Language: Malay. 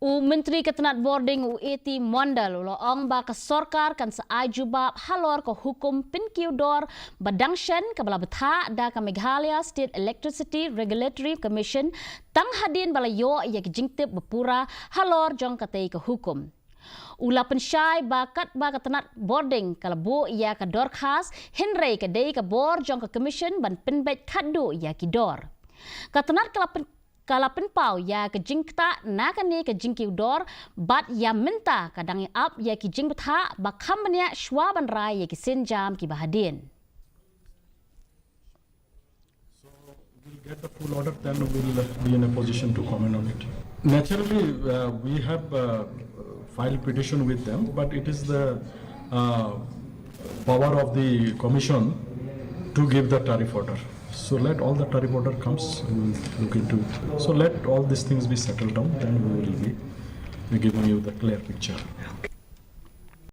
Menteri Tnat Bording eti Mondal ulo ong ba ka sorkar kan sa Jubab Halor ko Hukum Pynkiew dor badangshan kabala betha da ka Meghalaya State Electricity Regulatory Commission tang hadin balayo ya jingtip bepura Halor jong katei ke Hukum. Ula pensyai bakat ba ka Tnat Bording kalabu ia ka dor khas Henry kadei ka bor jong ka commission ban penbet kadu ia ki dor. Ka Tnat kalapen pau ya ke jingta nakani ke Pynkiew dor bat ya minta kadang up ya ki jing betha bakam nya shwaban rai ya ki sinjam ki bahadin. So we'll get the full order, then we'll be in a position to comment on it. Naturally, we have filed petition with them, but it is the power of the commission to give the tariff order. So let all the tariff order comes, we will look into it. So let all these things be settled down, then we will be giving you the clear picture.